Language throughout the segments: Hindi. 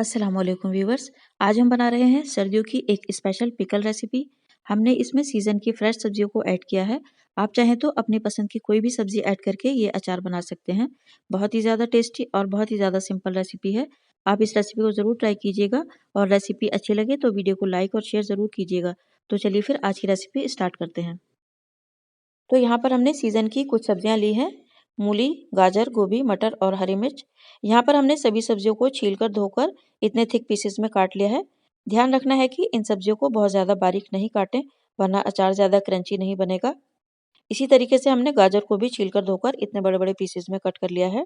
अस्सलाम वालेकुम व्यूवर्स। आज हम बना रहे हैं सर्दियों की एक स्पेशल पिकल रेसिपी। हमने इसमें सीज़न की फ्रेश सब्जियों को ऐड किया है। आप चाहें तो अपनी पसंद की कोई भी सब्जी ऐड करके ये अचार बना सकते हैं। बहुत ही ज़्यादा टेस्टी और बहुत ही ज़्यादा सिंपल रेसिपी है। आप इस रेसिपी को ज़रूर ट्राई कीजिएगा और रेसिपी अच्छी लगे तो वीडियो को लाइक और शेयर ज़रूर कीजिएगा। तो चलिए फिर आज की रेसिपी स्टार्ट करते हैं। तो यहाँ पर हमने सीज़न की कुछ सब्जियाँ ली हैं। मूली, गाजर, गोभी, मटर और हरी मिर्च। यहाँ पर हमने सभी सब्जियों को छीलकर धोकर इतने थिक पीसेस में काट लिया है। ध्यान रखना है कि इन सब्जियों को बहुत ज़्यादा बारीक नहीं काटें, वरना अचार ज़्यादा क्रंची नहीं बनेगा। इसी तरीके से हमने गाजर को भी छीलकर धोकर इतने बड़े-बड़े पीसेस में कट कर लिया है।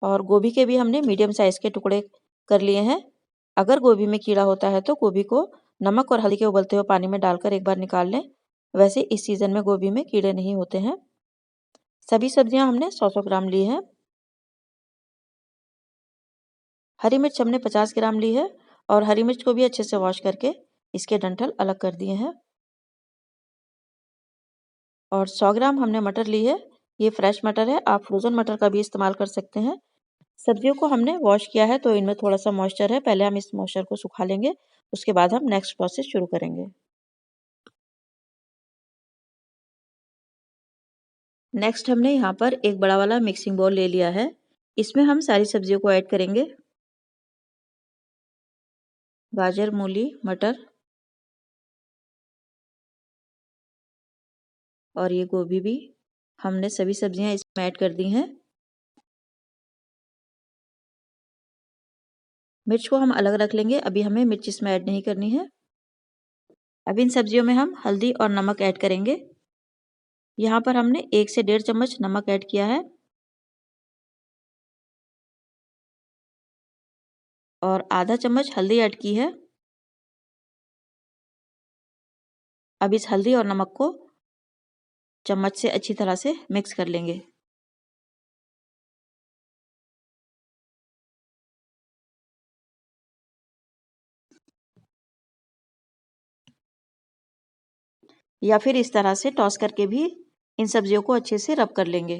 और गोभी के भी हमने मीडियम साइज़ के टुकड़े कर लिए हैं। अगर गोभी में कीड़ा होता है तो गोभी को नमक और हल्दी के उबलते हुए पानी में डालकर एक बार निकाल लें। वैसे इस सीज़न में गोभी में कीड़े नहीं होते हैं। सभी सब्जियां हमने 100-100 ग्राम ली है। हरी मिर्च हमने 50 ग्राम ली है और हरी मिर्च को भी अच्छे से वॉश करके इसके डंठल अलग कर दिए हैं। और 100 ग्राम हमने मटर ली है। ये फ्रेश मटर है, आप फ्रोज़न मटर का भी इस्तेमाल कर सकते हैं। सब्जियों को हमने वॉश किया है तो इनमें थोड़ा सा मॉइस्चर है, पहले हम इस मॉइस्चर को सुखा लेंगे, उसके बाद हम नेक्स्ट प्रोसेस शुरू करेंगे। नेक्स्ट हमने यहाँ पर एक बड़ा वाला मिक्सिंग बाउल ले लिया है। इसमें हम सारी सब्जियों को ऐड करेंगे। गाजर, मूली, मटर और ये गोभी भी हमने सभी सब्जियां इसमें ऐड कर दी हैं। मिर्च को हम अलग रख लेंगे, अभी हमें मिर्च इसमें ऐड नहीं करनी है। अब इन सब्जियों में हम हल्दी और नमक ऐड करेंगे। यहाँ पर हमने 1 से 1.5 चम्मच नमक ऐड किया है और आधा चम्मच हल्दी ऐड की है। अब इस हल्दी और नमक को चम्मच से अच्छी तरह से मिक्स कर लेंगे। या फिर इस तरह से टॉस करके भी इन सब्जियों को अच्छे से रब कर लेंगे।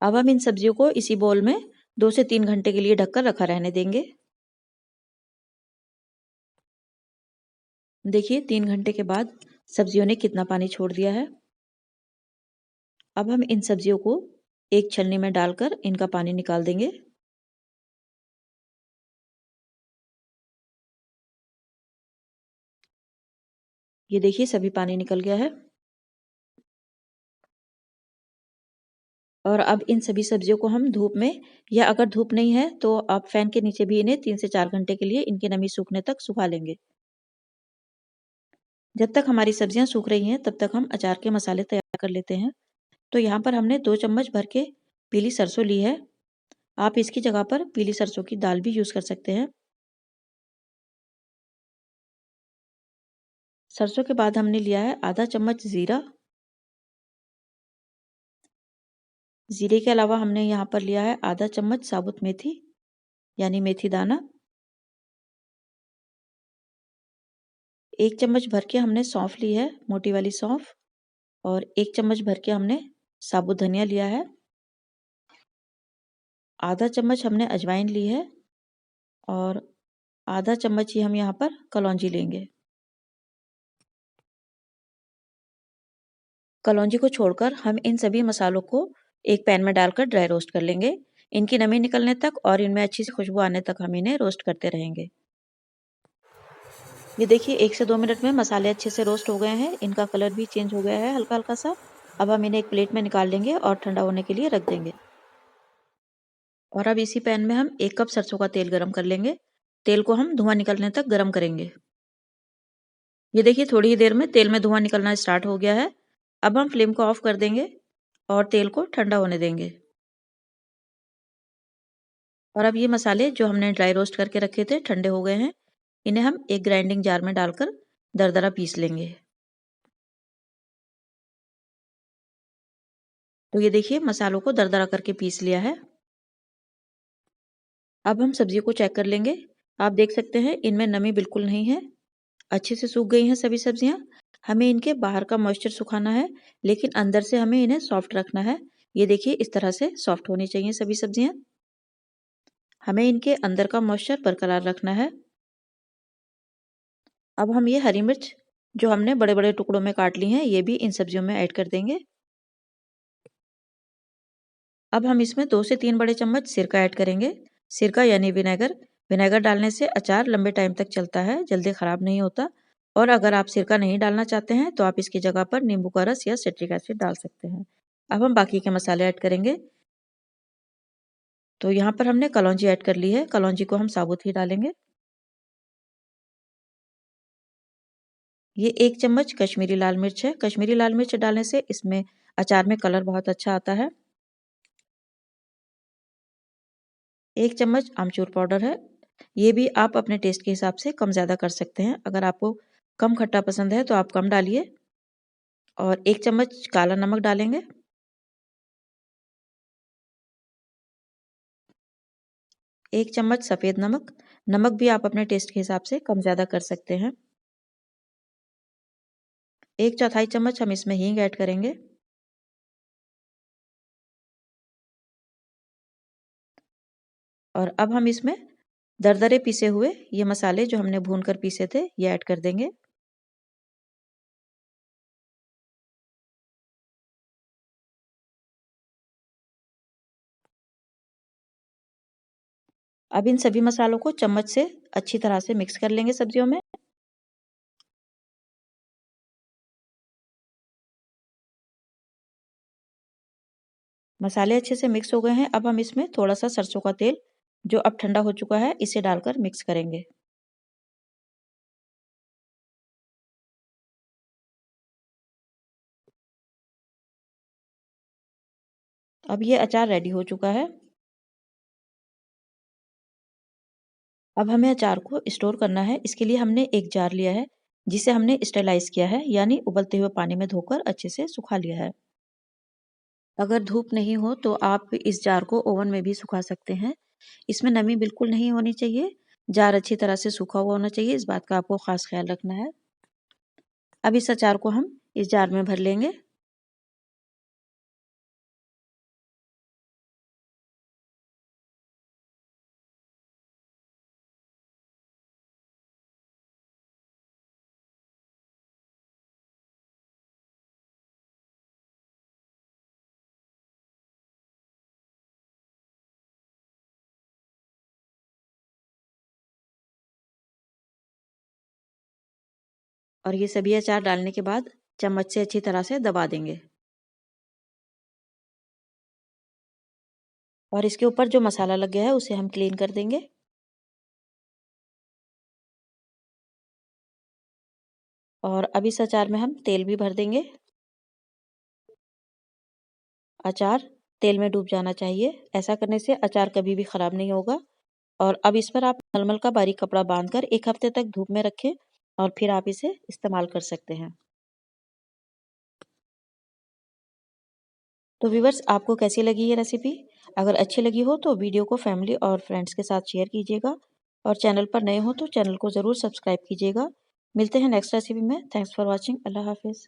अब हम इन सब्जियों को इसी बोल में 2 से 3 घंटे के लिए ढककर रखा रहने देंगे। देखिए 3 घंटे के बाद सब्जियों ने कितना पानी छोड़ दिया है। अब हम इन सब्जियों को एक छलनी में डालकर इनका पानी निकाल देंगे। ये देखिए सभी पानी निकल गया है। और अब इन सभी सब्जियों को हम धूप में, या अगर धूप नहीं है तो आप फैन के नीचे भी इन्हें 3 से 4 घंटे के लिए इनकी नमी सूखने तक सुखा लेंगे। जब तक हमारी सब्जियां सूख रही हैं तब तक हम अचार के मसाले तैयार कर लेते हैं। तो यहाँ पर हमने 2 चम्मच भर के पीली सरसों ली है। आप इसकी जगह पर पीली सरसों की दाल भी यूज़ कर सकते हैं। सरसों के बाद हमने लिया है आधा चम्मच ज़ीरा। ज़ीरे के अलावा हमने यहाँ पर लिया है आधा चम्मच साबुत मेथी, यानी मेथी दाना। 1 चम्मच भर के हमने सौंफ ली है, मोटी वाली सौंफ। और 1 चम्मच भर के हमने साबुत धनिया लिया है। आधा चम्मच हमने अजवाइन ली है और आधा चम्मच ही हम यहाँ पर कलौंजी लेंगे। कलौंजी को छोड़कर हम इन सभी मसालों को एक पैन में डालकर ड्राई रोस्ट कर लेंगे। इनकी नमी निकलने तक और इनमें अच्छी सी खुशबू आने तक हम इन्हें रोस्ट करते रहेंगे। ये देखिए 1 से 2 मिनट में मसाले अच्छे से रोस्ट हो गए हैं, इनका कलर भी चेंज हो गया है हल्का-हल्का सा। अब हम इन्हें एक प्लेट में निकाल लेंगे और ठंडा होने के लिए रख देंगे। और अब इसी पैन में हम 1 कप सरसों का तेल गरम कर लेंगे। तेल को हम धुआं निकलने तक गरम करेंगे। ये देखिए थोड़ी ही देर में तेल में धुआं निकलना स्टार्ट हो गया है। अब हम फ्लेम को ऑफ कर देंगे और तेल को ठंडा होने देंगे। और अब ये मसाले जो हमने ड्राई रोस्ट करके रखे थे ठंडे हो गए हैं। इन्हें हम एक ग्राइंडिंग जार में डालकर दरदरा पीस लेंगे। तो ये देखिए मसालों को दरदरा करके पीस लिया है। अब हम सब्जियों को चेक कर लेंगे। आप देख सकते हैं इनमें नमी बिल्कुल नहीं है, अच्छे से सूख गई हैं सभी सब्जियां। हमें इनके बाहर का मॉइस्चर सुखाना है, लेकिन अंदर से हमें इन्हें सॉफ्ट रखना है। ये देखिए इस तरह से सॉफ्ट होनी चाहिए सभी सब्जियां। हमें इनके अंदर का मॉइस्चर बरकरार रखना है। अब हम ये हरी मिर्च जो हमने बड़े बड़े टुकड़ों में काट ली हैं, ये भी इन सब्जियों में ऐड कर देंगे। अब हम इसमें 2 से 3 बड़े चम्मच सिरका ऐड करेंगे। सिरका यानी विनेगर। विनेगर डालने से अचार लंबे टाइम तक चलता है, जल्दी खराब नहीं होता। और अगर आप सिरका नहीं डालना चाहते हैं तो आप इसकी जगह पर नींबू का रस या सिट्रिक एसिड डाल सकते हैं। अब हम बाकी के मसाले ऐड करेंगे। तो यहाँ पर हमने कलौंजी ऐड कर ली है, कलौंजी को हम साबुत ही डालेंगे। ये 1 चम्मच कश्मीरी लाल मिर्च है। कश्मीरी लाल मिर्च डालने से इसमें अचार में कलर बहुत अच्छा आता है। 1 चम्मच आमचूर पाउडर है। ये भी आप अपने टेस्ट के हिसाब से कम ज़्यादा कर सकते हैं। अगर आपको कम खट्टा पसंद है तो आप कम डालिए। और 1 चम्मच काला नमक डालेंगे। 1 चम्मच सफ़ेद नमक। नमक भी आप अपने टेस्ट के हिसाब से कम ज़्यादा कर सकते हैं। 1 चौथाई चम्मच हम इसमें हींग ऐड करेंगे। और अब हम इसमें दरदरे पीसे हुए ये मसाले जो हमने भून कर पीसे थे, ये ऐड कर देंगे। अब इन सभी मसालों को चम्मच से अच्छी तरह से मिक्स कर लेंगे सब्जियों में। मसाले अच्छे से मिक्स हो गए हैं। अब हम इसमें थोड़ा-सा सरसों का तेल जो अब ठंडा हो चुका है, इसे डालकर मिक्स करेंगे। अब ये अचार रेडी हो चुका है। अब हमें अचार को स्टोर करना है। इसके लिए हमने एक जार लिया है, जिसे हमने स्टेरिलाइज़ किया है, यानी उबलते हुए पानी में धोकर अच्छे से सुखा लिया है। अगर धूप नहीं हो तो आप इस जार को ओवन में भी सुखा सकते हैं। इसमें नमी बिल्कुल नहीं होनी चाहिए। जार अच्छी तरह से सूखा हुआ होना चाहिए, इस बात का आपको ख़ास ख़्याल रखना है। अब इस अचार को हम इस जार में भर लेंगे। और ये सभी अचार डालने के बाद चम्मच से अच्छी तरह से दबा देंगे। और इसके ऊपर जो मसाला लग गया है उसे हम क्लीन कर देंगे। और अब इस अचार में हम तेल भी भर देंगे। अचार तेल में डूब जाना चाहिए। ऐसा करने से अचार कभी भी खराब नहीं होगा। और अब इस पर आप मलमल का बारीक कपड़ा बांधकर 1 हफ्ते तक धूप में रखें और फिर आप इसे इस्तेमाल कर सकते हैं। तो व्यूअर्स, आपको कैसी लगी ये रेसिपी? अगर अच्छी लगी हो तो वीडियो को फैमिली और फ्रेंड्स के साथ शेयर कीजिएगा। और चैनल पर नए हो तो चैनल को ज़रूर सब्सक्राइब कीजिएगा। मिलते हैं नेक्स्ट रेसिपी में। Thanks for watching. अल्लाह हाफ़िज़।